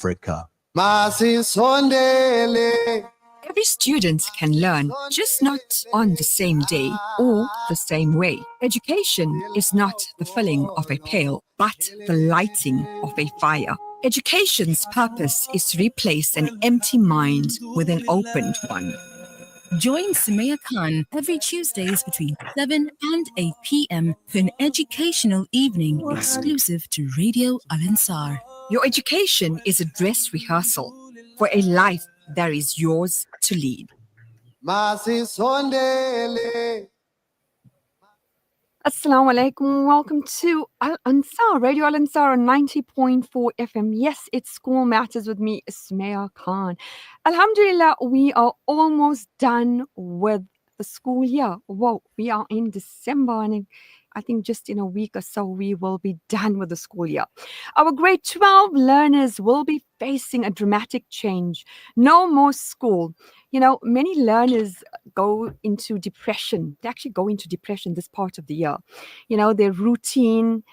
Africa. Every student can learn, just not on the same day or the same way. Education is not the filling of a pail, but the lighting of a fire. Education's purpose is to replace an empty mind with an opened one. Join Sumaya Khan every Tuesdays between 7 and 8 p.m. for an educational evening exclusive to Radio Al-Ansar. Your education is a dress rehearsal for a life that is yours to lead. Assalamu alaikum. Welcome to Al-Ansar, Radio Al-Ansar on 90.4 FM. Yes, it's School Matters with me, Sumaya Khan. Alhamdulillah, we are almost done with the school year. Whoa, we are in December and I think just in a week or so, we will be done with the school year. Our grade 12 learners will be facing a dramatic change. No more school. You know, many learners go into depression. They actually go into depression this part of the year. You know, their routine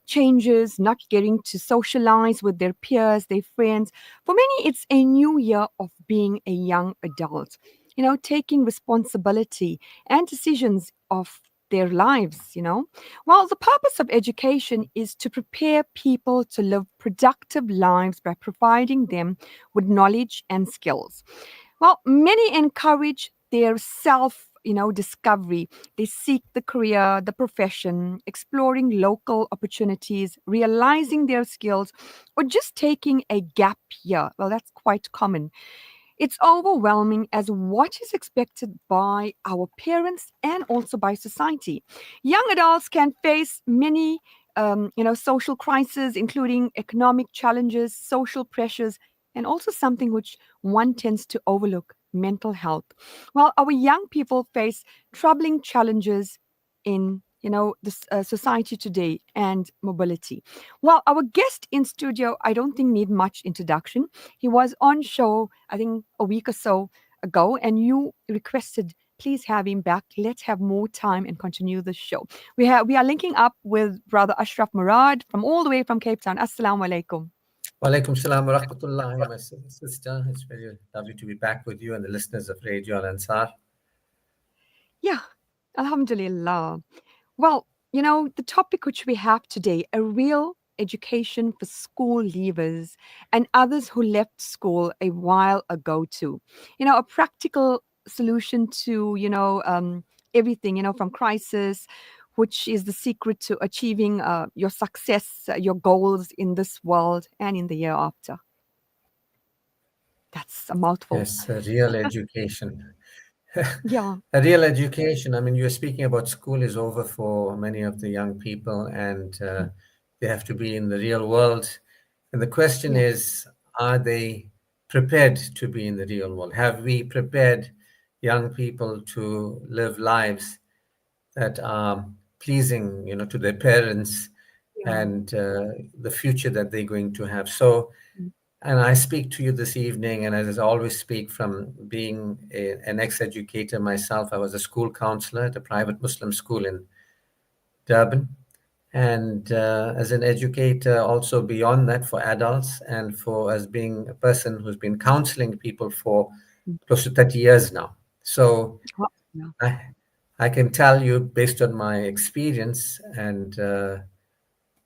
changes, not getting to socialize with their peers, their friends. For many, it's a new year of being a young adult. You know, taking responsibility and decisions of their lives, you know. Well, the purpose of education is to prepare people to live productive lives by providing them with knowledge and skills. Well, many encourage their discovery. They seek the career, the profession, exploring local opportunities, realizing their skills, or just taking a gap year. Well, that's quite common. It's overwhelming as what is expected by our parents and also by society. Young adults can face many, social crises, including economic challenges, social pressures, and also something which one tends to overlook, mental health. While our young people face troubling challenges in society today and mobility. Well, our guest in studio, I don't think need much introduction. He was on show, I think a week or so ago, and you requested, please have him back. Let's have more time and continue the show. We are linking up with Brother Ashraf Moorad from all the way from Cape Town. Assalamu alaikum. Walaikum salam wa rahmatullah, my sister. It's very lovely to be back with you and the listeners of Radio Al-Ansar. Yeah, alhamdulillah. Well, you know, the topic which we have today, a real education for school leavers and others who left school a while ago too. You know, a practical solution to, everything, from crisis, which is the secret to achieving your success, your goals in this world and in the year after. That's a mouthful. Yes, a real education. Yeah. A real education. I mean, you're speaking about school is over for many of the young people and they have to be in the real world. And the question is, are they prepared to be in the real world? Have we prepared young people to live lives that are pleasing, to their parents and the future that they're going to have? So, and I speak to you this evening, and as I always speak from being an ex-educator myself. I was a school counselor at a private Muslim school in Durban. And as an educator, also beyond that for adults and for as being a person who's been counseling people for close to 30 years now. So I can tell you based on my experience and,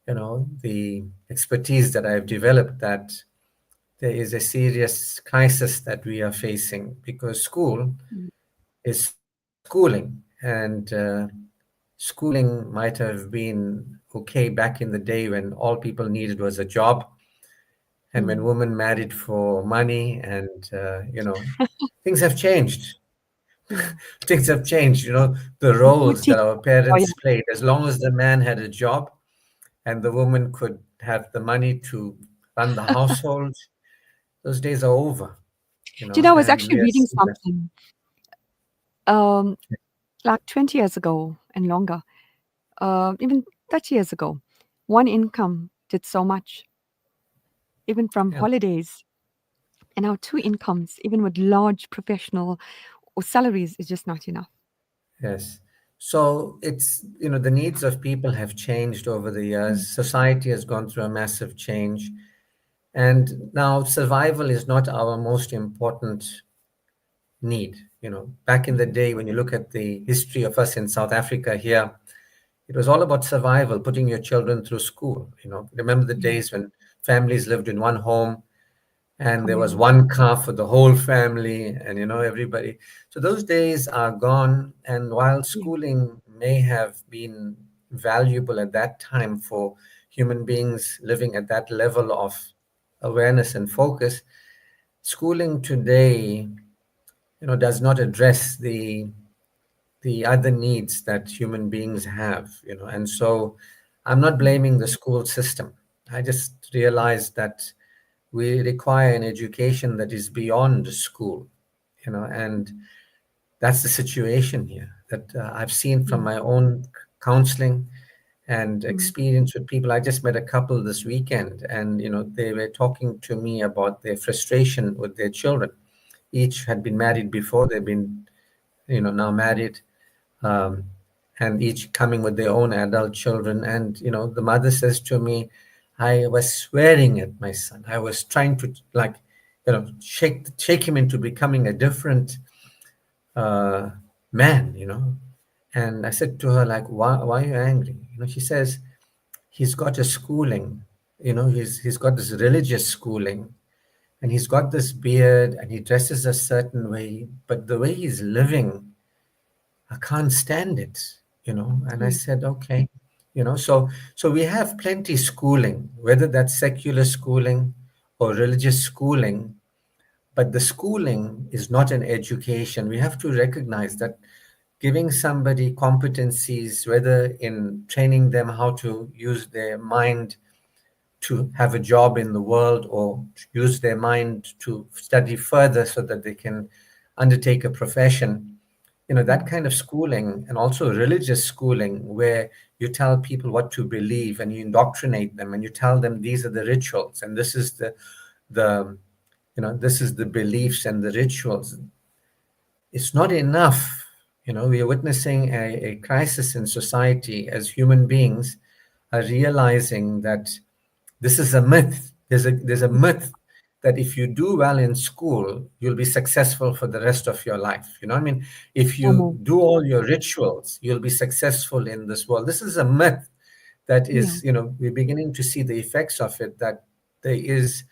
the expertise that I've developed that there is a serious crisis that we are facing because school is schooling, and schooling might have been okay back in the day when all people needed was a job, and when women married for money, and things have changed. Things have changed. The roles that our parents played. As long as the man had a job, and the woman could have the money to run the household. Those days are over. Do you know, I was actually reading something like 20 years ago and longer, even 30 years ago. One income did so much, even from holidays. And now two incomes, even with large professional or salaries, is just not enough. Yes. So it's, the needs of people have changed over the years. Society has gone through a massive change. And now survival is not our most important need. Back in the day, when you look at the history of us in South Africa here, it was all about survival, putting your children through school. Remember the Yeah. days when families lived in one home and there Oh, was yeah. one car for the whole family, and everybody. So those days are gone. And while Yeah. schooling may have been valuable at that time for human beings living at that level of awareness and focus, schooling today, does not address the other needs that human beings have. And so I'm not Mm. blaming the school system. I just realized that we require an education that is beyond school, and that's the situation here that I've seen from Yeah. my own counseling and Mm. experience with people. I just met a couple this weekend, and they were talking to me about their frustration with their children. Each had been married before. They've been now married, um, and each coming with their own adult children. And the mother says to me, I was swearing at my son. I was trying to, like, shake him into becoming a different uh, man. And I said to her, like, why are you angry? She says, he's got a schooling. He's got this religious schooling, and he's got this beard, and he dresses a certain way, but the way he's living, I can't stand it. And I Yeah. said, okay. So we have plenty schooling, whether that's secular schooling or religious schooling, but the schooling is not an education. We have to recognize that giving somebody competencies, whether in training them how to use their mind to have a job in the world, or use their mind to study further so that they can undertake a profession, that Mm. kind of schooling, and also religious schooling, where you tell people what to believe and you indoctrinate them and you tell them these are the rituals and this is the this is the beliefs and the rituals. It's not enough. We are witnessing a crisis in society as human beings are realizing that this is a myth. There's a myth that if you do well in school, you'll be successful for the rest of your life. You know what I mean? If you Normal. do all your rituals, you'll be successful in this world. This is a myth that Yeah. is, we're beginning to see the effects of it, that there is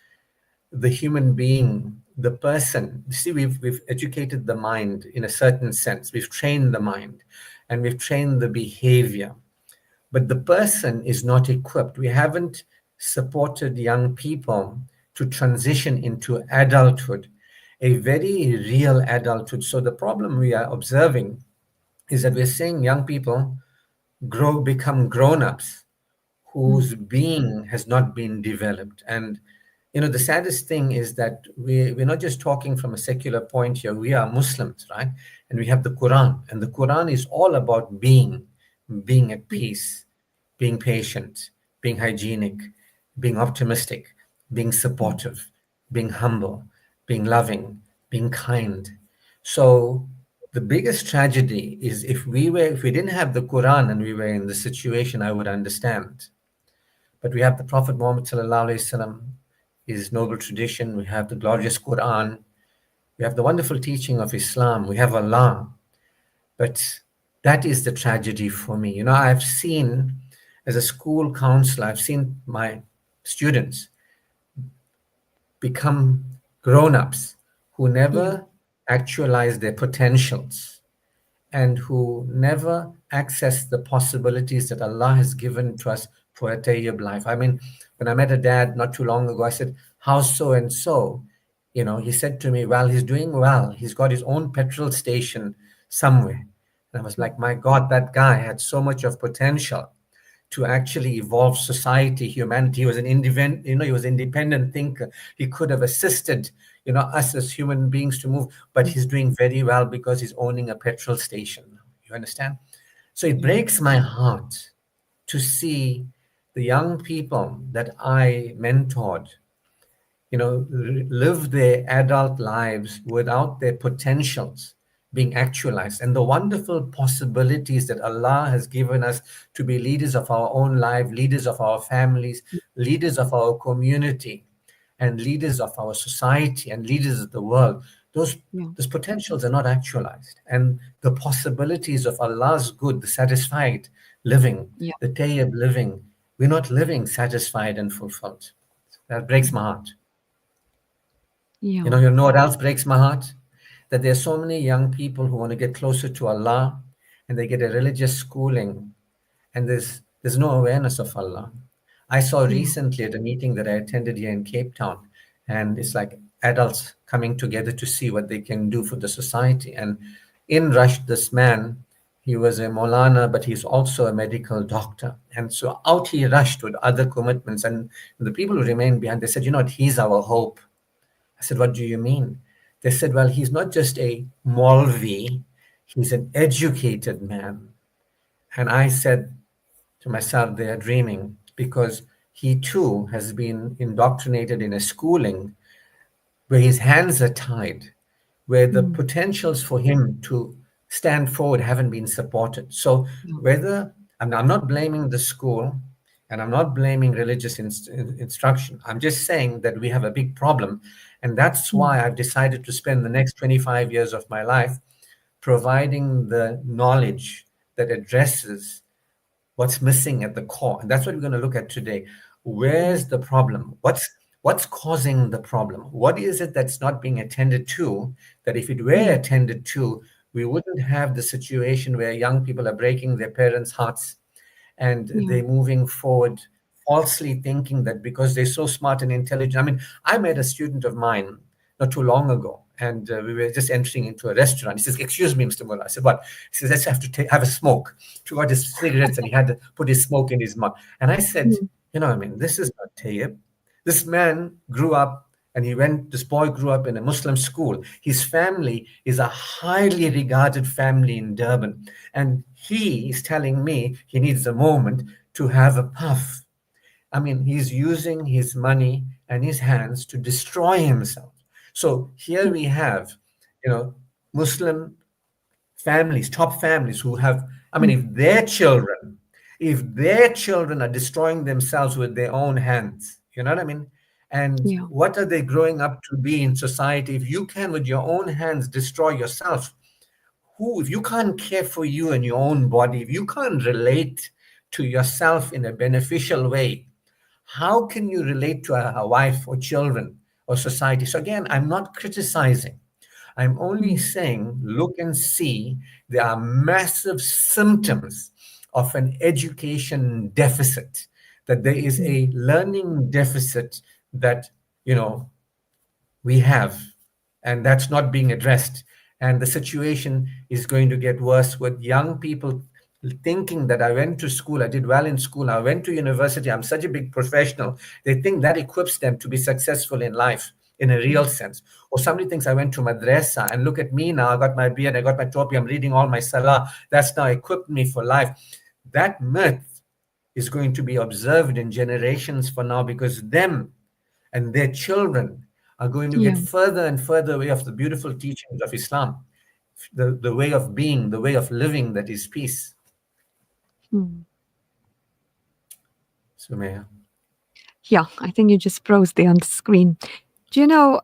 the human being, the person. See, we've educated the mind in a certain sense. We've trained the mind and we've trained the behavior, but the person is not equipped. We haven't supported young people to transition into adulthood, a very real adulthood. So the problem we are observing is that we're seeing young people become grown-ups Mm. whose being has not been developed. And the saddest thing is that we're not just talking from a secular point here. We are Muslims, right? And we have the Quran, and the Quran is all about being at Yeah. peace, being patient, being hygienic, being optimistic, being Mm. supportive, being humble, being loving, being kind. So the biggest tragedy is if we didn't have the Quran and we were in the situation, I would understand. But we have the Prophet Muhammad sallallahu alaihi wasallam, his noble tradition. We have the glorious Quran. We have the wonderful teaching of Islam. We have Allah. But that is the tragedy for me. I've seen, as a school counselor, I've seen my students become grown-ups who Yeah. never actualize their potentials and who never access the possibilities that Allah has given to us for a tayyib life. I mean, when I met a dad not too long ago, I said, how's so and so? He said to me, well, he's doing well. He's got his own petrol station somewhere. And I was Mm. like, my God, that guy had so much of potential to actually evolve society, humanity. He was an independent, he was an independent thinker. He could have assisted, us as human beings to move, but Mm. he's doing very well because he's owning a petrol station. You understand? So it Yeah. breaks my heart to see the young people that I mentored, live their adult lives without their potentials being actualized, and the wonderful possibilities that Allah has given us to be leaders of our own life, leaders of our families, leaders of our community. and leaders of our society and leaders of the world, those Yeah. those potentials are not actualized. And the possibilities of Allah's good, the satisfied living, Yeah. the tayyib living, we're not living satisfied and fulfilled. That breaks my heart. Yeah. You know what else breaks my heart? That there's so many young people who want to get closer to Allah, and they get a religious schooling, and there's no awareness of Allah. I saw Yeah. recently at a meeting that I attended here in Cape Town, and it's like adults coming together to see what they can do for the society. And in rushed this man. He was a Maulana, but he's also a medical doctor. And so out he rushed with other commitments. And the people who remained behind, they said, you know what, he's our hope. I said, what do you mean? They said, well, he's not just a Maulvi, he's an educated man. And I said to myself, they are dreaming, because he too has been indoctrinated in a schooling where his hands are tied, where the Mm. potentials for him to stand forward haven't been supported. So Yeah. whether I'm not blaming the school, and I'm not blaming religious instruction. I'm just saying that we have a big problem, and that's Mm. why I've decided to spend the next 25 years of my life providing the knowledge that addresses what's missing at the core. And that's what we're going to look at today. Yeah. Where's the problem? What's causing the problem? What is it that's not being attended to, that if it were Yeah. attended to, we wouldn't have the situation where young people are breaking their parents' hearts, and Yeah. they're moving forward falsely thinking that because they're so smart and intelligent. I mean, I met a student of mine not too long ago, and we were just entering into a restaurant. He says, excuse me, Mr. Mullah. I said, what? He says, let's have to have a smoke. Took out his cigarettes, and he had to put his smoke in his mouth. And I said, Mm. you know, I mean, this is not tayyib. This man grew up, and this boy grew up in a Muslim school. His family is a highly regarded family in Durban. And he is telling me he needs a moment to have a puff. I mean, he's using his money and his hands to destroy himself. So here Yeah. we have, Muslim families, top families who have, I mean, Mm. if their children are destroying themselves with their own hands, you know what I mean? And Yeah. what are they growing up to be in society? If you can, with your own hands, destroy yourself, if you can't care for you and your own body, if you can't relate to yourself in a beneficial way, how can you relate to a wife or children or society? So again, I'm not criticizing. I'm only Mm. saying, look and see, there are massive symptoms of an education deficit, that there is Mm. a learning deficit that, you know, we have, and that's not being addressed. And the situation is going to get worse with young people thinking that I went to school, I did well in school, I went to university, I'm such a big professional. They think that equips them to be successful in life in a Yeah. real sense. Or somebody thinks I went to madrasa, and look at me now, I got my beard, I got my topi, I'm reading all my salah. That's now equipped me for life. That myth is going to be observed in generations from now, because them and their children are going to get Yeah. further and further away of the beautiful teachings of Islam, the way of being, the way of living that is peace. Mm. Sumaya. Yeah. I think you just froze there on the screen. Do you know,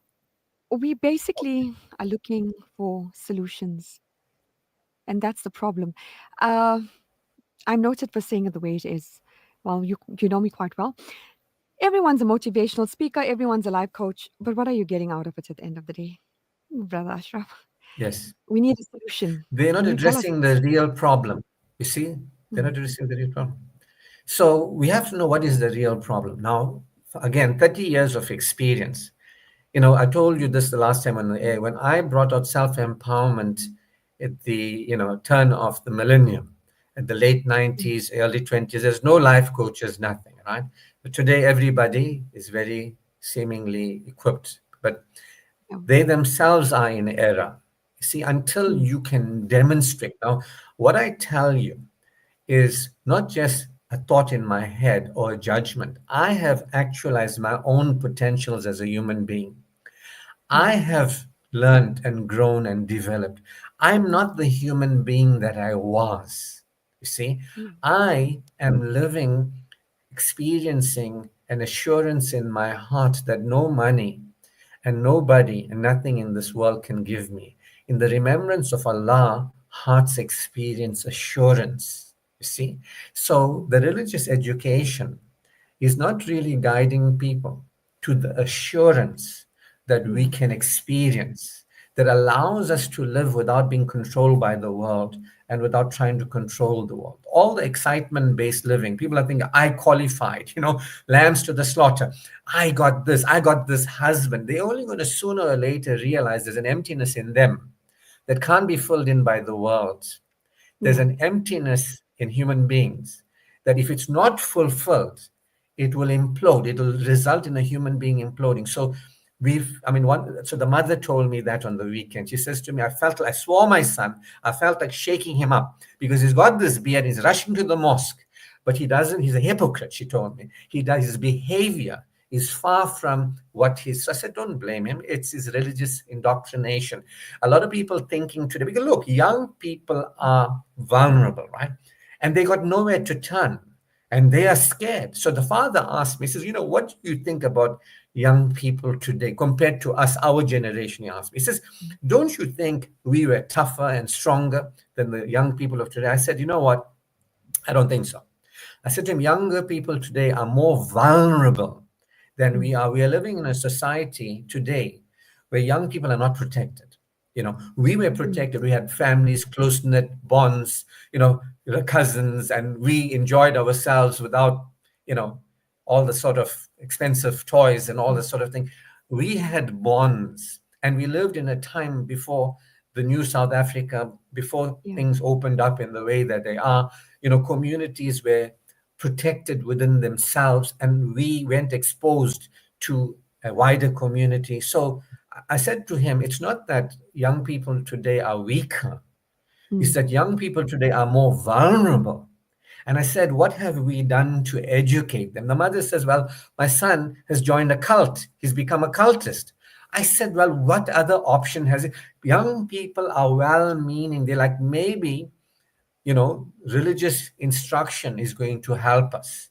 we basically are looking for solutions, and that's the problem. Uh, I'm noted for saying it the way it is. Well, you know me quite well. Everyone's a motivational speaker, everyone's a life coach, but what are you getting out of it at the end of the day, Brother Ashraf? Yes. We need a solution. They're not Can you tell us? addressing the real problem. You see, they're Mm. not addressing the real problem. So we have to know what is the real problem. Now, again, 30 years of experience. I told you this the last time on the air, when I brought out self-empowerment at the, turn of the millennium, at the late Mm. 90s, early 20s, there's no life coaches, nothing, right? But today, everybody is very seemingly equipped, but Yeah. they themselves are in error. See, until Mm. you can demonstrate. Now, what I tell you is not just a thought in my head or a judgment. I have actualized my own potentials as a human being. I Mm. have learned and grown and developed. I'm not the human being that I was. You see, Yeah. I am living, experiencing, an assurance in my heart that no money and nobody and nothing in this world can give me. In the remembrance of Allah, hearts experience assurance. You see? So the religious education is not really guiding people to the assurance that we Yeah. can experience, that allows us to live without being controlled by the world and without trying to control the world. All the excitement based living, people are thinking, I qualified, lambs to the slaughter. I got this husband. They're only going to sooner or later realize there's an emptiness in them that can't be filled in by the world. There's Yeah. an emptiness in human beings that if it's not fulfilled, it will implode. It will result in a human being imploding. So so the mother told me that on the weekend. She says to me, I swore my son, I felt like shaking him up because he's got this beard, he's rushing to the mosque, but he doesn't, he's a hypocrite, she told me. His behavior is far from what he's. So I said, don't blame him. It's his religious indoctrination. A lot of people thinking today, because look, young people are vulnerable, right? And they got nowhere to turn and they are scared. So the father asked me, he says, what do you think about young people today compared to us, our generation? He asked me, he says, don't you think we were tougher and stronger than the young people of today? I said, you know what? I don't think so. I said to him, younger people today are more vulnerable than we are. We are living in a society today where young people are not protected. We were protected. We had families, close knit bonds, cousins, and we enjoyed ourselves without, all the sort of expensive toys and all this sort of thing. We had bonds, and we lived in a time before the new South Africa, before Yeah. things opened up in the way that they are. Communities were protected within themselves, and we weren't exposed to a wider community. So I said to him, it's not that young people today are weaker, it's Mm. that young people today are more vulnerable. And I said, what have we done to educate them? The mother says, well, my son has joined a cult. He's become a cultist. I said, well, what other option has it? Young people are well meaning. They're like, maybe, religious instruction is going to help us.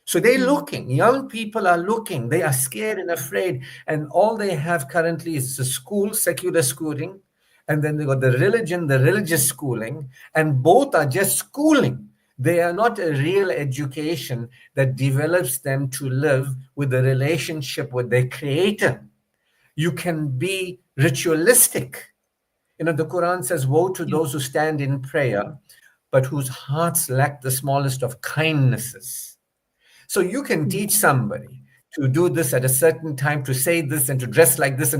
So they're Mm. looking, young people are looking, they are scared and afraid. And all they have currently is the school, secular schooling, and then they got the religion, the religious schooling, and both are just schooling. They are not a real education that develops them to live with a relationship with their creator. You can be ritualistic. The Quran says, woe to Yeah. those who stand in prayer, but whose hearts lack the smallest of kindnesses. So you can Mm. teach somebody to do this at a certain time, to say this and to dress like this,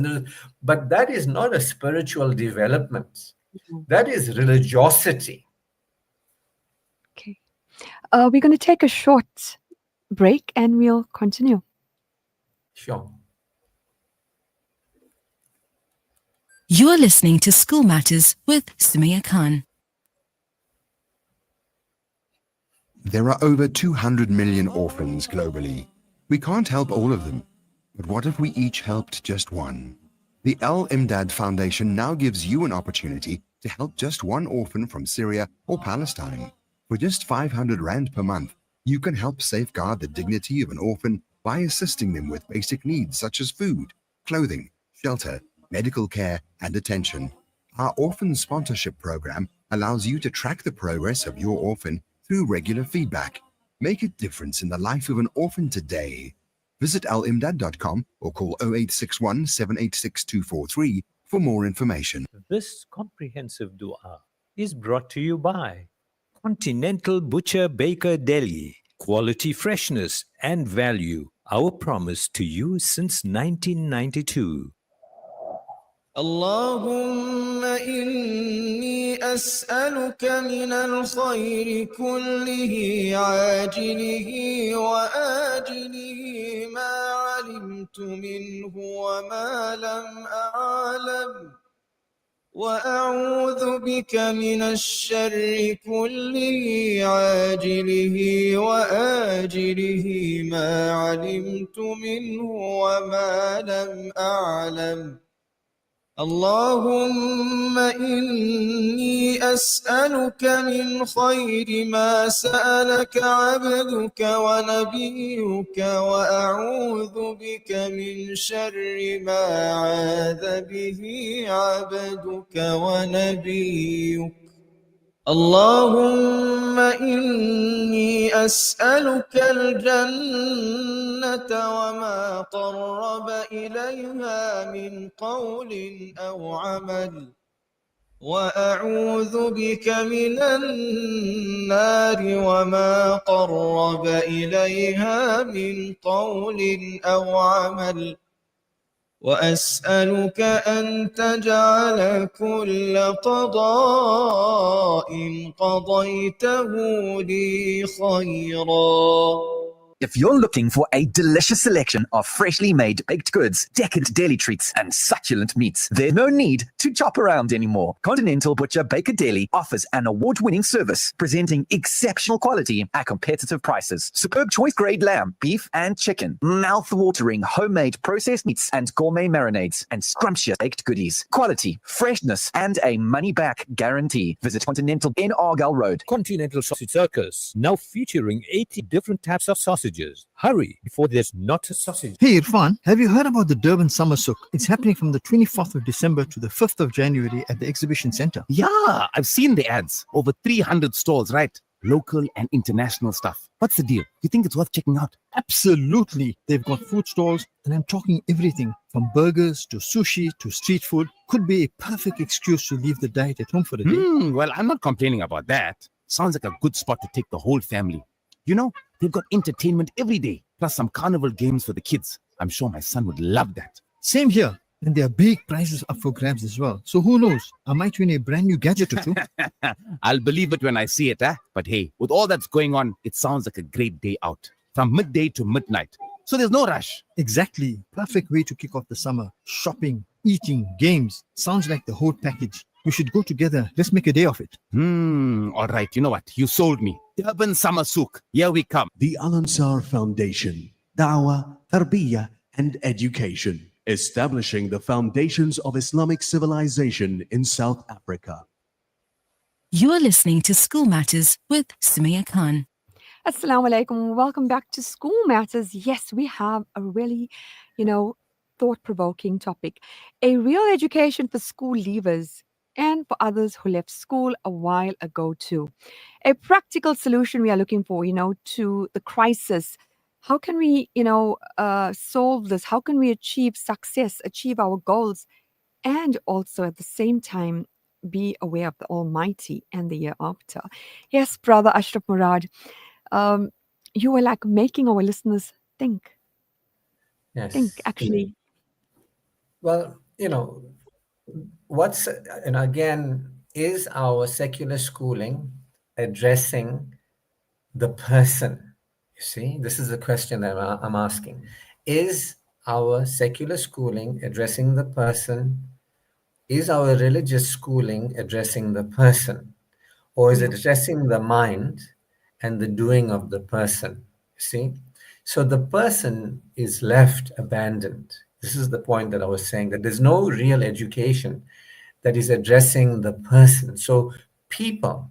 but that is not a spiritual development. Yeah. That is religiosity. Okay. We're going to take a short break and we'll continue. Sure. You're listening to School Matters with Sumaya Khan. There are over 200 million orphans globally. We can't help all of them, but what if we each helped just one? The Al Imdad Foundation now gives you an opportunity to help just one orphan from Syria or Palestine. For just 500 Rand per month, you can help safeguard the dignity of an orphan by assisting them with basic needs such as food, clothing, shelter, medical care, and attention. Our orphan sponsorship program allows you to track the progress of your orphan through regular feedback. Make a difference in the life of an orphan today. Visit alimdad.com or call 0861 786 243 for more information. This comprehensive dua is brought to you by Continental Butcher Baker Deli. Quality, freshness, and value. Our promise to you since 1992. اللهم إني أسألك من الخير كله عاجله وآجله ما علمت منه وما لم أعلم وأعوذ بك من الشر كله عاجله وآجله ما علمت منه وما لم أعلم اللهم إني أسألك من خير ما سألك عبدك ونبيك وأعوذ بك من شر ما عاذ به عبدك ونبيك اللهم إني أسألك الجنة وما قرب إليها من قول أو عمل وأعوذ بك من النار وما قرب إليها من قول أو عمل وأسألك أن تجعل كل قضاء قضيته لي خيرا. If you're looking for a delicious selection of freshly made baked goods, decadent deli treats, and succulent meats, there's no need to chop around anymore. Continental Butcher Baker Deli offers an award-winning service, presenting exceptional quality at competitive prices. Superb choice grade lamb, beef, and chicken, mouth-watering homemade processed meats and gourmet marinades, and scrumptious baked goodies. Quality, freshness, and a money-back guarantee. Visit Continental in Argyle Road. Continental Sausage Circus, now featuring 80 different types of sausages. Hurry before there's not a sausage. Hey Irfan, have you heard about the Durban Summer Souk? It's happening from the 24th of December to the 5th of January at the Exhibition Centre. Yeah, I've seen the ads. Over 300 stalls, right? Local and international stuff. What's the deal? You think it's worth checking out? Absolutely. They've got food stalls, and I'm talking everything from burgers to sushi to street food. Could be a perfect excuse to leave the diet at home for the day. Well, I'm not complaining about that. Sounds like a good spot to take the whole family. You know, they've got entertainment every day, plus some carnival games for the kids. I'm sure my son would love that. Same here. And there are big prizes up for grabs as well. So who knows? I might win a brand new gadget or two. I'll believe it when I see it, eh? But hey, with all that's going on, it sounds like a great day out. From midday to midnight. So there's no rush. Exactly. Perfect way to kick off the summer. Shopping, eating, games. Sounds like the whole package. We should go together. Let's make a day of it. All right. You know what? You sold me. Durban Summer Souk. Here we come. The Al Ansar Foundation, Dawah, Tarbiyah, and Education, establishing the foundations of Islamic civilization in South Africa. You are listening to School Matters with Sumaya Khan. Assalamu alaikum. Welcome back to School Matters. Yes, we have a really, thought-provoking topic. A real education for school leavers and for others who left school a while ago too. A practical solution we are looking for, to the crisis. How can we, solve this? How can we achieve success, achieve our goals, and also at the same time be aware of the Almighty and the year after? Yes, brother Ashraf Moorad, you were like making our listeners think. Yes. Think, actually. Well, again, is our secular schooling addressing the person? You see, this is the question that I'm asking. Is our secular schooling addressing the person? Is our religious schooling addressing the person? Or is it addressing the mind and the doing of the person? You see? So the person is left abandoned. This is the point that I was saying, that there's no real education that is addressing the person. So people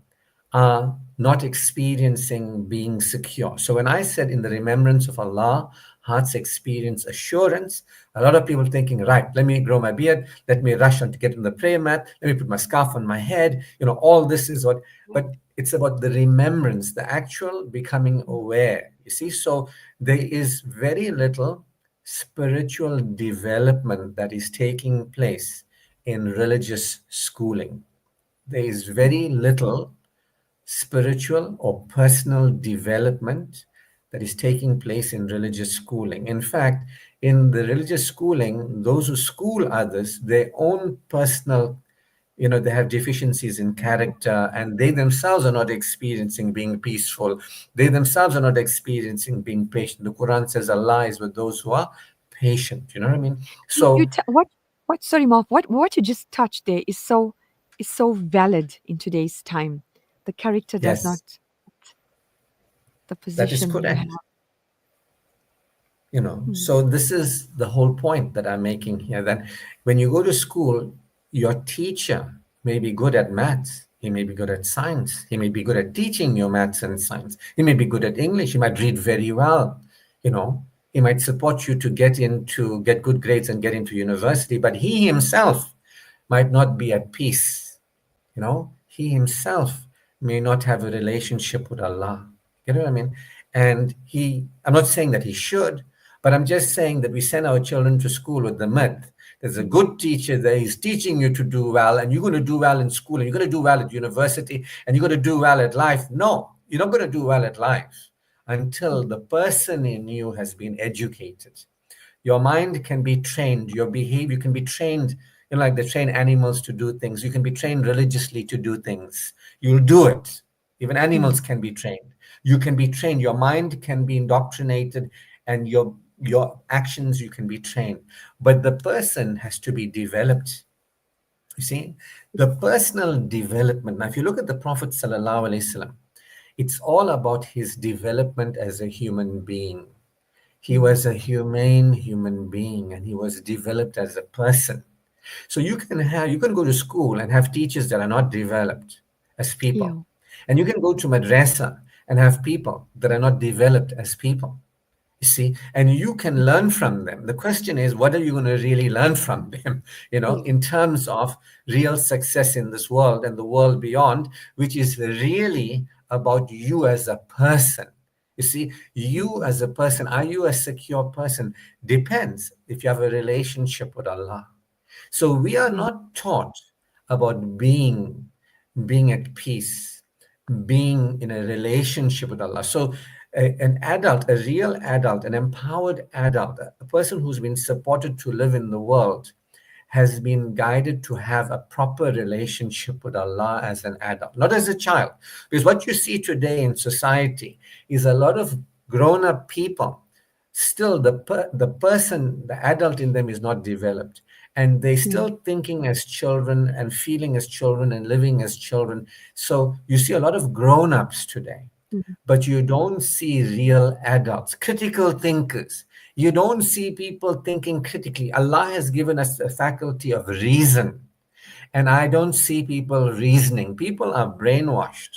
are not experiencing being secure. So when I said in the remembrance of Allah, hearts experience assurance, a lot of people thinking, right, let me grow my beard, let me rush on to get on the prayer mat, let me put my scarf on my head, all this is what, but it's about the remembrance, the actual becoming aware. You see, so there is very little spiritual development that is taking place in religious schooling. There is very little spiritual or personal development that is taking place in religious schooling. In fact, in the religious schooling, those who school others, their own personal, they have deficiencies in character, and they themselves are not experiencing being peaceful. They themselves are not experiencing being patient. The Quran says Allah is with those who are patient. You know what I mean? So Sorry, Mark, what you just touched there is so valid in today's time. The character does Yes. not the position. That is correct. you know. So this is the whole point that I'm making here, that when you go to school, your teacher may be good at maths, he may be good at science, he may be good at teaching you maths and science, he may be good at English, he might read very well, you know, he might support you to get good grades and get into university, but he himself might not be at peace. You know, he himself may not have a relationship with Allah. You know what I mean? And I'm not saying that he should, but I'm just saying that we send our children to school with the myth. There's a good teacher there, he's teaching you to do well, and you're going to do well in school, and you're going to do well at university, and you're going to do well at life. No, you're not going to do well at life until the person in you has been educated. Your mind can be trained, your behavior can be trained, you know, like they train animals to do things. You can be trained religiously to do things. You'll do it. Even animals can be trained. You can be trained. Your mind can be indoctrinated, and your actions, you can be trained. But the person has to be developed. You see, the personal development. Now, if you look at the Prophet Sallallahu Alaihi Wasallam, it's all about his development as a human being. He was a humane human being, and he was developed as a person. So you can go to school and have teachers that are not developed as people. Yeah. And you can go to madrasa and have people that are not developed as people. You see, and you can learn from them. The question is, what are you going to really learn from them, you know, in terms of real success in this world and the world beyond, which is really about you as a person. You see, you as a person, are you a secure person? Depends if you have a relationship with Allah. So we are not taught about being at peace, being in a relationship with Allah. So an adult, a real adult, an empowered adult, a person who's been supported to live in the world, has been guided to have a proper relationship with Allah as an adult, not as a child. Because what you see today in society is a lot of grown-up people, still the person, the adult in them is not developed. And they're still thinking as children and feeling as children and living as children. So you see a lot of grown-ups today, but you don't see real adults, critical thinkers. You don't see people thinking critically. Allah has given us a faculty of reason, and I don't see people reasoning. People are brainwashed,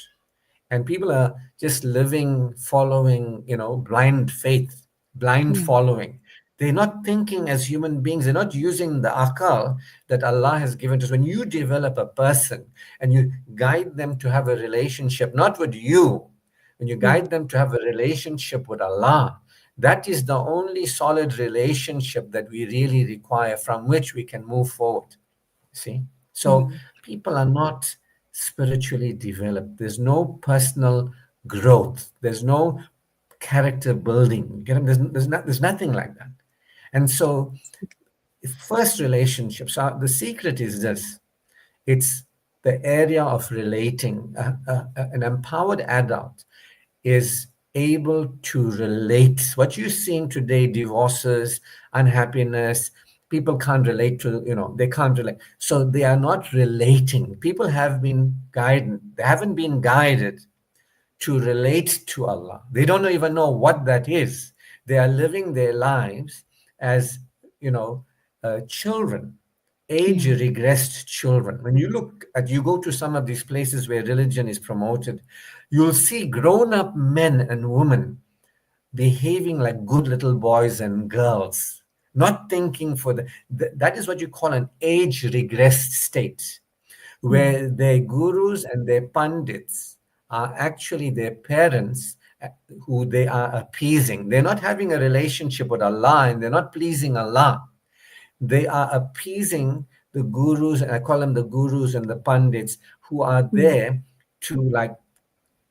and people are just living, following, you know, blind faith, blind following. They're not thinking as human beings. They're not using the akal that Allah has given to us. When you develop a person and you guide them to have a relationship, not with you, when you guide them to have a relationship with Allah, that is the only solid relationship that we really require, from which we can move forward. See? So people are not spiritually developed. There's no personal growth. There's no character building. You get them? There's nothing like that. And so first relationships, the secret is this. It's the area of relating. An empowered adult is able to relate. What you're seeing today, divorces, unhappiness, people can't relate to, you know, they can't relate. So they are not relating. People have been guided. They haven't been guided to relate to Allah. They don't even know what that is. They are living their lives as, you know, children, age regressed children. When you go to some of these places where religion is promoted, you'll see grown-up men and women behaving like good little boys and girls, not thinking for that is what you call an age regressed state, where their gurus and their pandits are actually their parents who they are appeasing. They're not having a relationship with Allah, and they're not pleasing Allah. They are appeasing the gurus, and I call them the gurus and the pandits, who are there to, like,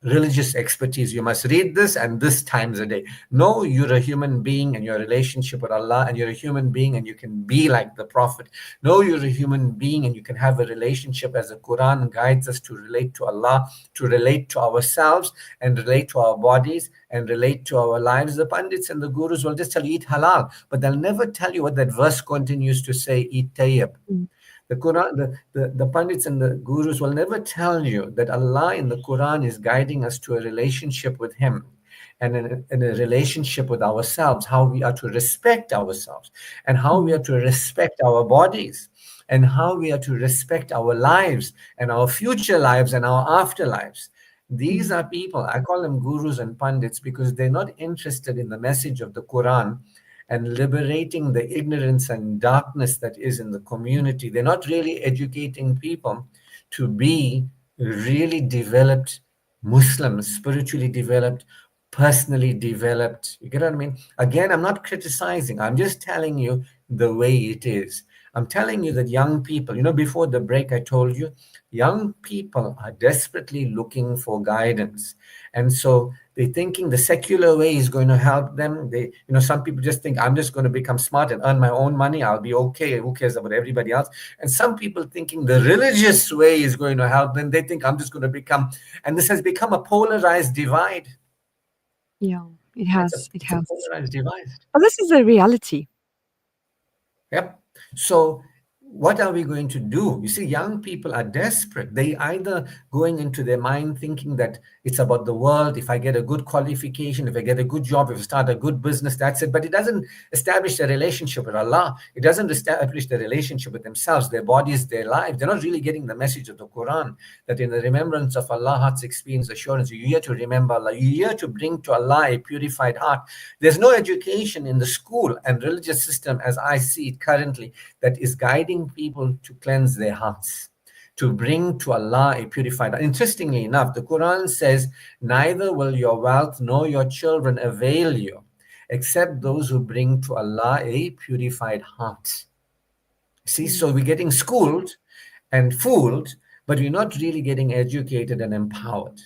religious expertise. You must read this and this times a day. No, you're a human being and your relationship with Allah, and you're a human being and you can be like the Prophet. No, you're a human being and you can have a relationship as the Quran guides us to relate to Allah, to relate to ourselves and relate to our bodies and relate to our lives. The Pandits and the Gurus will just tell you, eat halal, but they'll never tell you what that verse continues to say, eat tayyib. The Quran, the Pandits and the Gurus will never tell you that Allah in the Quran is guiding us to a relationship with Him. and in a relationship with ourselves, how we are to respect ourselves, and how we are to respect our bodies, and how we are to respect our lives and our future lives and our afterlives. These are people, I call them gurus and pundits, because they're not interested in the message of the Quran and liberating the ignorance and darkness that is in the community. They're not really educating people to be really developed Muslims, spiritually developed, personally developed. You get what I mean? Again, I'm not criticizing. I'm just telling you the way it is. I'm telling you that young people, before the break, I told you, young people are desperately looking for guidance. And so they're thinking the secular way is going to help them. Some people just think, I'm just going to become smart and earn my own money. I'll be okay. Who cares about everybody else? And some people thinking the religious way is going to help them. They think I'm just going to become, and this has become a polarized divide. Yeah, it has. It's a polarized divide. But this is a reality. Yep. So what are we going to do? You see, young people are desperate. They either going into their mind thinking that it's about the world. If I get a good qualification, if I get a good job, if I start a good business, that's it. But it doesn't establish a relationship with Allah. It doesn't establish the relationship with themselves, their bodies, their lives. They're not really getting the message of the Quran, that in the remembrance of Allah, hearts experience assurance. You're here to remember Allah. You're here to bring to Allah a purified heart. There's no education in the school and religious system, as I see it currently, that is guiding people to cleanse their hearts, to bring to Allah a purified heart. Interestingly enough, the Quran says, neither will your wealth nor your children avail you, except those who bring to Allah a purified heart. See, so we're getting schooled and fooled, but we're not really getting educated and empowered.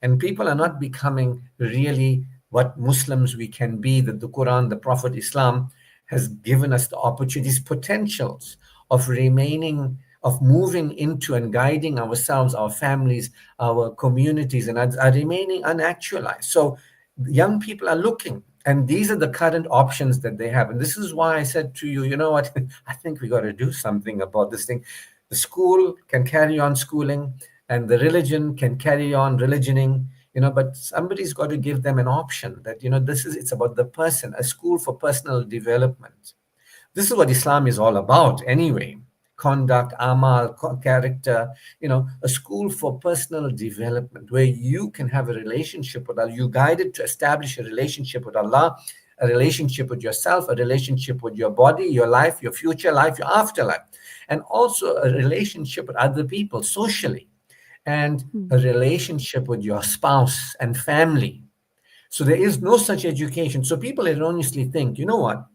And people are not becoming really what Muslims we can be, that the Quran, the Prophet Islam has given us the opportunities, potentials of remaining, of moving into and guiding ourselves, our families, our communities, and are remaining unactualized. So young people are looking, and these are the current options that they have. And this is why I said to you, you know what, I think we got to do something about this thing. The school can carry on schooling, and the religion can carry on religioning, but somebody's got to give them an option that, it's about the person, a school for personal development. This is what Islam is all about anyway. Conduct, amal, character, a school for personal development where you can have a relationship with Allah. You're guided to establish a relationship with Allah, a relationship with yourself, a relationship with your body, your life, your future life, your afterlife, and also a relationship with other people socially, and a relationship with your spouse and family. So there is no such education. So people erroneously think, you know what?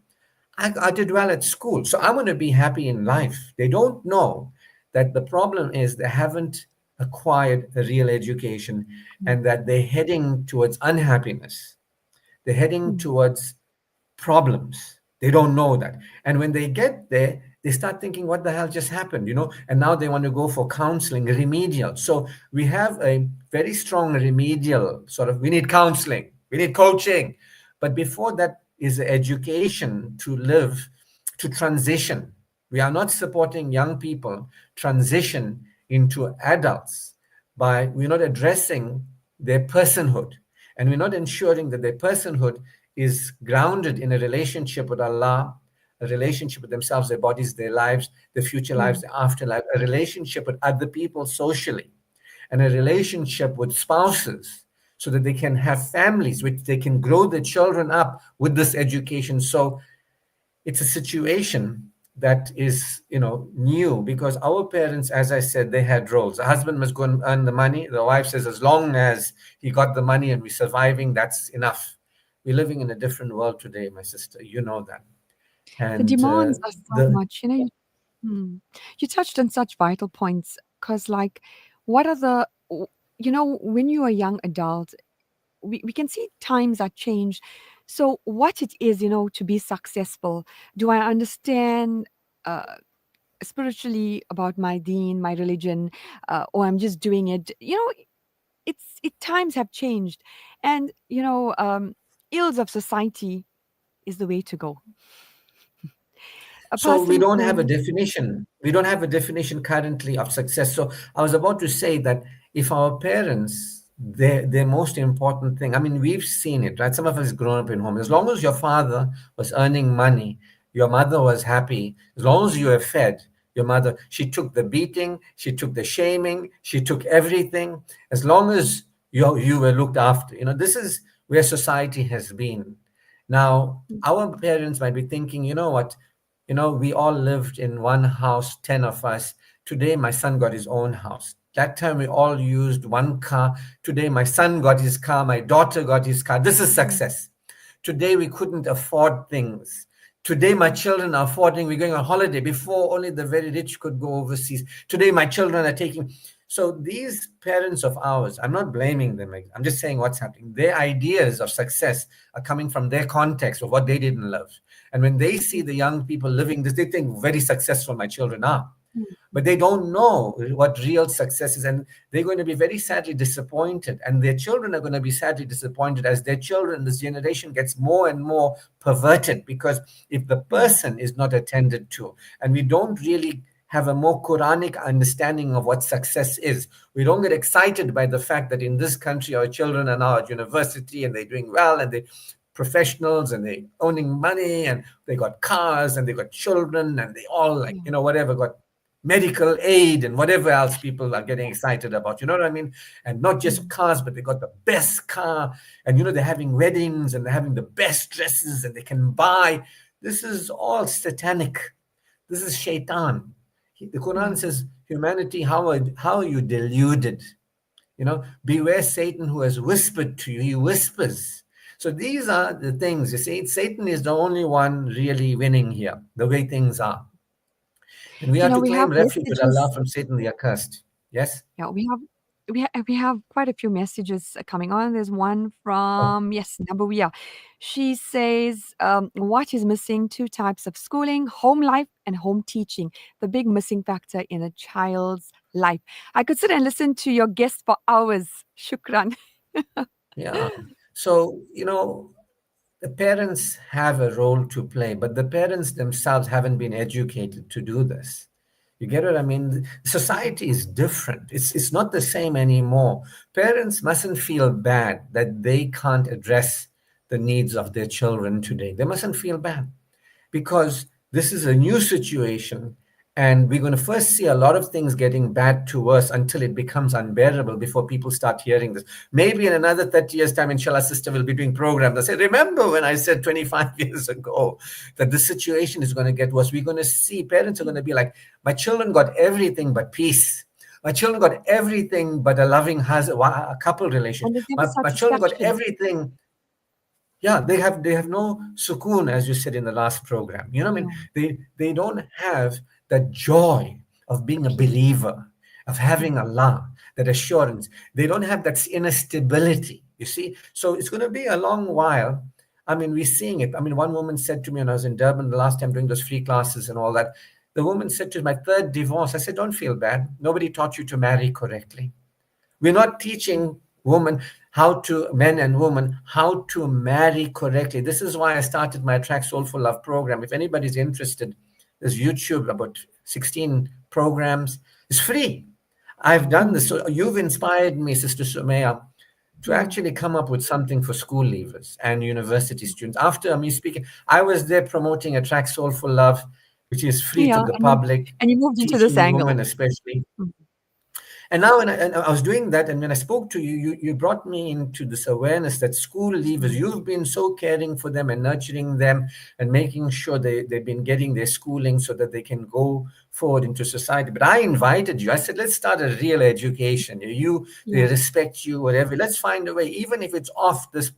I did well at school, so I'm going to be happy in life. They don't know that the problem is they haven't acquired a real education, and that they're heading towards unhappiness. They're heading towards problems. They don't know that. And when they get there, they start thinking, what the hell just happened, And now they want to go for counseling, remedial. So we have a very strong remedial we need counseling, we need coaching. But before that is education to live, to transition. We are not supporting young people transition into adults we're not addressing their personhood. And we're not ensuring that their personhood is grounded in a relationship with Allah, a relationship with themselves, their bodies, their lives, their future lives, their afterlife, a relationship with other people socially, and a relationship with spouses, so that they can have families, which they can grow their children up with this education. So it's a situation that is, new, because our parents, as I said, they had roles. The husband must go and earn the money. The wife says, as long as he got the money and we're surviving, that's enough. We're living in a different world today, my sister. You know that. And The demands are so much. You touched on such vital points, because, what are the, when you're a young adult, we can see times are changed. So what it is, to be successful, do I understand spiritually about my deen, my religion, or I'm just doing it? Times have changed, and ills of society is the way to go. So we don't have a definition. We don't have a definition currently of success. So I was about to say that if our parents their most important thing. I mean, we've seen it, right? Some of us grown up in home. As long as your father was earning money, your mother was happy. As long as you were fed, your mother, she took the beating, she took the shaming, she took everything. As long as you were looked after, this is where society has been. Now, our parents might be thinking, you know what, we all lived in one house, 10 of us. Today, my son got his own house. That time, we all used one car. Today, my son got his car, my daughter got his car. This is success. Today, we couldn't afford things. Today, my children are affording, we're going on holiday. Before, only the very rich could go overseas. Today, my children are taking. So these parents of ours, I'm not blaming them. I'm just saying what's happening. Their ideas of success are coming from their context of what they didn't love. And when they see the young people living this, they think very successful my children are. But they don't know what real success is. And they're going to be very sadly disappointed. And their children are going to be sadly disappointed as their children, this generation gets more and more perverted. Because if the person is not attended to, and we don't really have a more Quranic understanding of what success is. We don't get excited by the fact that in this country, our children are now at university and they're doing well and they're professionals and they're owning money and they got cars and they got children and they all whatever, got medical aid and whatever else people are getting excited about, you know what I mean? And not just cars, but they got the best car and, they're having weddings and they're having the best dresses and they can buy. This is all satanic. This is shaitan. The Quran says, humanity, how are you deluded? Beware Satan who has whispered to you. He whispers. So these are the things. You see, Satan is the only one really winning here, the way things are. And we are to claim refuge with Allah from Satan the accursed. Yes? Yeah, we have quite a few messages coming on. There's one from Nabawiya. She says, what is missing? 2 types of schooling, home life and home teaching. The big missing factor in a child's life. I could sit and listen to your guest for hours. Shukran. Yeah. So, the parents have a role to play, but the parents themselves haven't been educated to do this. You get what I mean? Society is different. It's not the same anymore. Parents mustn't feel bad that they can't address the needs of their children today. They mustn't feel bad because this is a new situation. And we're going to first see a lot of things getting bad to us until it becomes unbearable before people start hearing this. Maybe in another 30 years' time, inshallah, sister will be doing programs. They'll say, remember when I said 25 years ago that this situation is going to get worse? We're going to see parents are going to be like, my children got everything but peace. My children got everything but a loving husband, a couple relationship. My children got everything. Yeah, they have no sukoon, as you said in the last program. You know what I mean? They don't have that joy of being a believer, of having Allah, that assurance. They don't have that inner stability, you see? So it's going to be a long while. I mean, we're seeing it. I mean, one woman said to me when I was in Durban the last time doing those free classes and all that, the woman said to me, my 3rd divorce. I said, don't feel bad. Nobody taught you to marry correctly. We're not teaching men and women, how to marry correctly. This is why I started my Attract Soulful Love program. If anybody's interested, there's YouTube, about 16 programs. It's free. I've done this. So you've inspired me, Sister Sumaya, to actually come up with something for school leavers and university students. After me speaking, I was there promoting Attract Soulful Love, which is free to the public. And you moved into this angle. Women especially. And now when I was doing that, and when I spoke to you, you brought me into this awareness that school leavers, you've been so caring for them and nurturing them and making sure they've been getting their schooling so that they can go forward into society. But I invited you. I said, let's start a real education. They respect you, whatever. Let's find a way, even if it's off this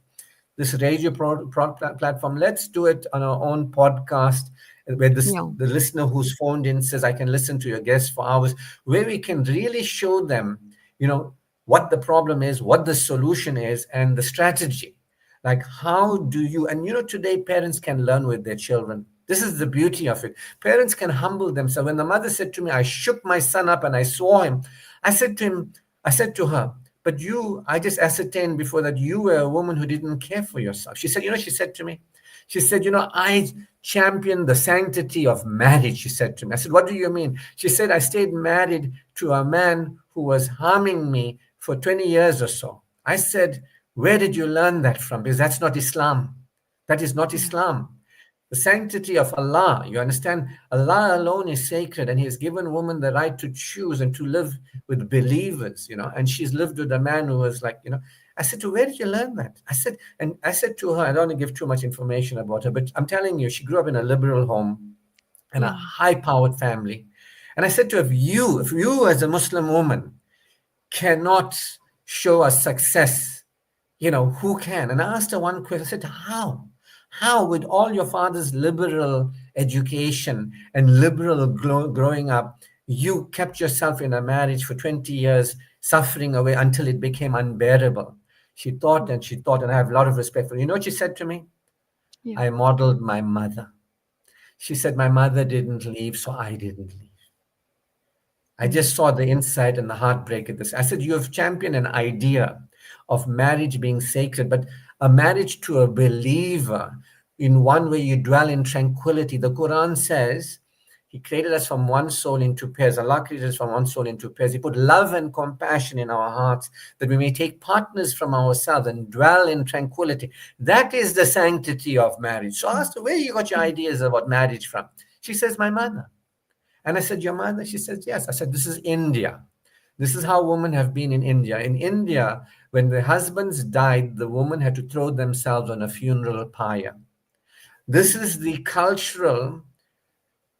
radio platform, let's do it on our own podcast, where the listener who's phoned in says, I can listen to your guests for hours, where we can really show them, what the problem is, what the solution is, and the strategy. Like, how do you, and today parents can learn with their children. This is the beauty of it. Parents can humble themselves. When the mother said to me, I shook my son up and I swore him, I said to her, but I just ascertained before that you were a woman who didn't care for yourself. She said, she said to me, I champion the sanctity of marriage, she said to me. I said, what do you mean? She said, I stayed married to a man who was harming me for 20 years or so. I said, where did you learn that from? Because that's not Islam. That is not Islam. The sanctity of Allah, you understand? Allah alone is sacred, and He has given woman the right to choose and to live with believers, and she's lived with a man who was like, I said to her, where did you learn that? I said to her, I don't want to give too much information about her, but I'm telling you, she grew up in a liberal home and a high-powered family. And I said to her, if you as a Muslim woman cannot show us success, who can? And I asked her one question. I said, how with all your father's liberal education and liberal growing up, you kept yourself in a marriage for 20 years, suffering away until it became unbearable? She thought, and I have a lot of respect for her. You know what she said to me? Yeah. I modeled my mother. She said, my mother didn't leave, so I didn't leave. I just saw the insight and the heartbreak at this. I said, you have championed an idea of marriage being sacred, but a marriage to a believer, in one way you dwell in tranquility. The Quran says He created us from one soul into pairs. Allah created us from one soul into pairs. He put love and compassion in our hearts that we may take partners from ourselves and dwell in tranquility. That is the sanctity of marriage. So I asked her, where you got your ideas about marriage from? She says, my mother. And I said, your mother? She says, yes. I said, this is India. This is how women have been in India. In India, when the husbands died, the women had to throw themselves on a funeral pyre. This is the cultural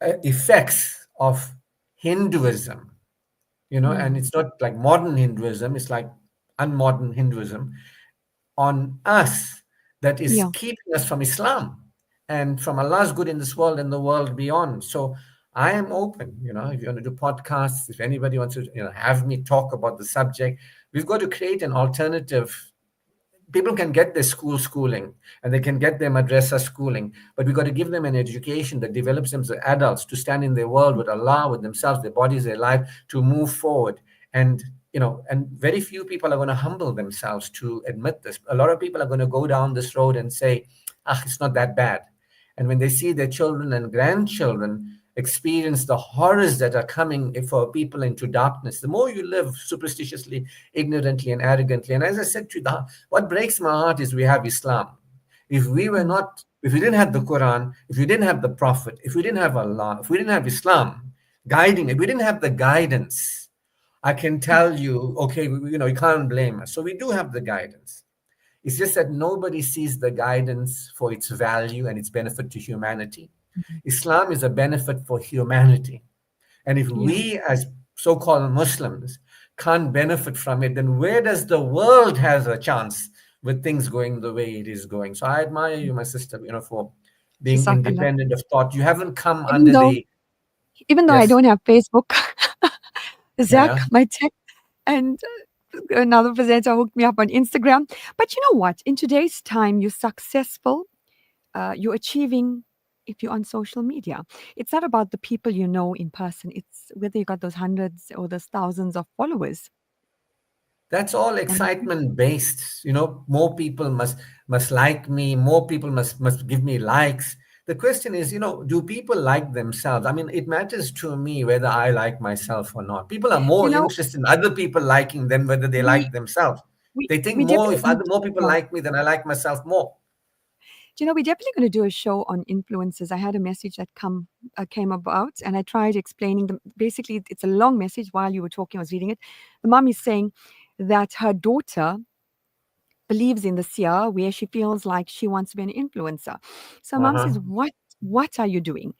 effects of Hinduism, and it's not like modern Hinduism, it's like unmodern Hinduism on us that is keeping us from Islam and from Allah's good in this world and the world beyond. So I am open, if you want to do podcasts, if anybody wants to, have me talk about the subject, we've got to create an alternative. People can get their schooling and they can get their madrasa schooling, but we've got to give them an education that develops them as adults to stand in their world with Allah, with themselves, their bodies, their life, to move forward. And, and very few people are going to humble themselves to admit this. A lot of people are going to go down this road and say, it's not that bad. And when they see their children and grandchildren experience the horrors that are coming for people into darkness, the more you live superstitiously, ignorantly, and arrogantly. And as I said to you, what breaks my heart is we have Islam. If we didn't have the Quran, if we didn't have the Prophet, if we didn't have Allah, if we didn't have Islam guiding, if we didn't have the guidance, I can tell you, okay, you can't blame us. So we do have the guidance. It's just that nobody sees the guidance for its value and its benefit to humanity. Islam is a benefit for humanity. And if we as so-called Muslims can't benefit from it, then where does the world has a chance with things going the way it is going? So I admire you, my sister, for being independent of thought. You haven't come even though I don't have Facebook, Zach, my tech, and another presenter hooked me up on Instagram. But you know what? In today's time, you're successful. You're achieving if you're on social media. It's not about the people you know in person. It's whether you got those hundreds or those thousands of followers. That's all excitement based. More people must like me. More people must give me likes. The question is, do people like themselves? I mean, it matters to me whether I like myself or not. People are more interested in other people liking them, whether they like themselves. They think more, if more people like me, then I like myself more. We're definitely going to do a show on influencers. I had a message that came about, and I tried explaining them. Basically, it's a long message. While you were talking, I was reading it. The mom is saying that her daughter believes in the seer, where she feels like she wants to be an influencer. So mom says, what are you doing?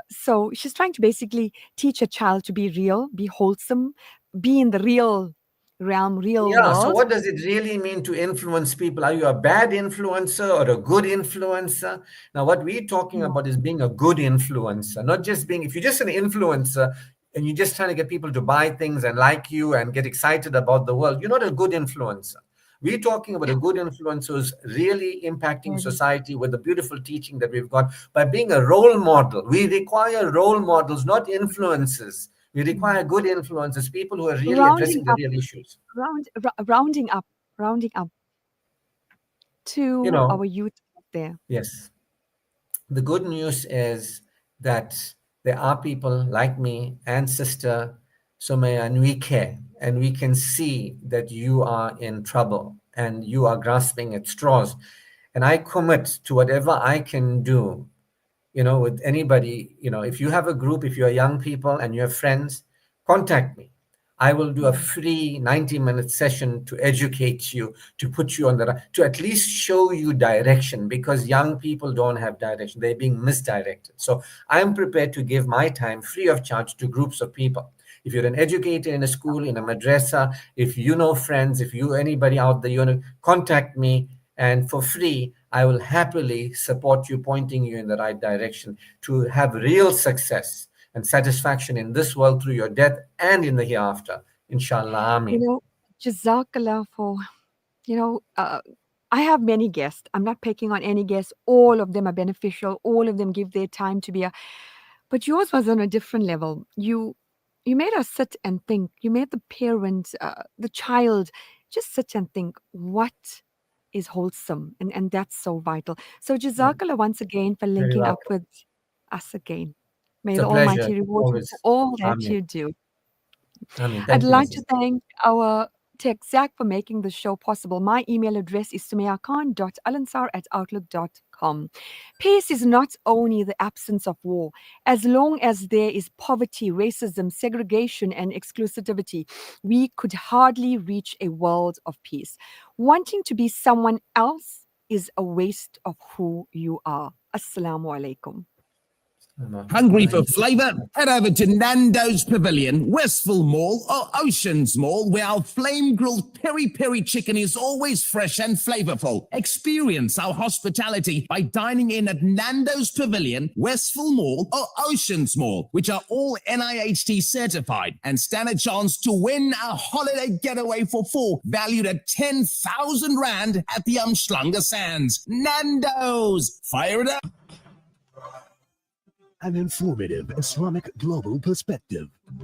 So she's trying to basically teach a child to be real, be wholesome, be in the real realm, real world. So what does it really mean to influence people? Are you a bad influencer or a good influencer? Now, what we're talking about is being a good influencer, not just being, if you're just an influencer and you're just trying to get people to buy things and like you and get excited about the world, you're not a good influencer. We're talking about a good influencer who's really impacting society with the beautiful teaching that we've got by being a role model. We require role models, not influencers. We require good influencers, people who are really addressing the real issues. Rounding up to our youth out there. Yes. The good news is that there are people like me and Sister Sumaya, and we care. And we can see that you are in trouble. and you are grasping at straws. And I commit to whatever I can do, with anybody. If you have a group, if you're young people and you have friends, contact me. I will do a free 90-minute session to educate you, to put you on to at least show you direction, because young people don't have direction. They're being misdirected. So I'm prepared to give my time free of charge to groups of people. If you're an educator in a school, in a madrasa, if you know friends, if you anybody out there, contact me, and for free, I will happily support you, pointing you in the right direction to have real success and satisfaction in this world through your death and in the hereafter. Inshallah. Ameen. Jazakallah for, I have many guests. I'm not picking on any guests. All of them are beneficial. All of them give their time to be but yours was on a different level. You made us sit and think. You made the parent, the child, just sit and think, what is wholesome? And that's so vital. So Jazakallah once again for linking up with us again. May It's the a pleasure. Almighty reward you Always. for all that Ameen. you do. Ameen. I'd Thank you. like to thank our tech Zach for making the show possible. My email address is sumayakhan.alansar@outlook.com. Peace is not only the absence of war. As long as there is poverty, racism, segregation, and exclusivity, we could hardly reach a world of peace. Wanting to be someone else is a waste of who you are. Assalamu alaikum. Hungry for flavour? Head over to Nando's Pavilion, Westville Mall, or Oceans Mall, where our flame-grilled peri-peri chicken is always fresh and flavourful. Experience our hospitality by dining in at Nando's Pavilion, Westville Mall, or Oceans Mall, which are all NIHT certified, and stand a chance to win a holiday getaway for 4, valued at 10,000 Rand at the Umhlanga Sands. Nando's! Fire it up! An informative Islamic global perspective.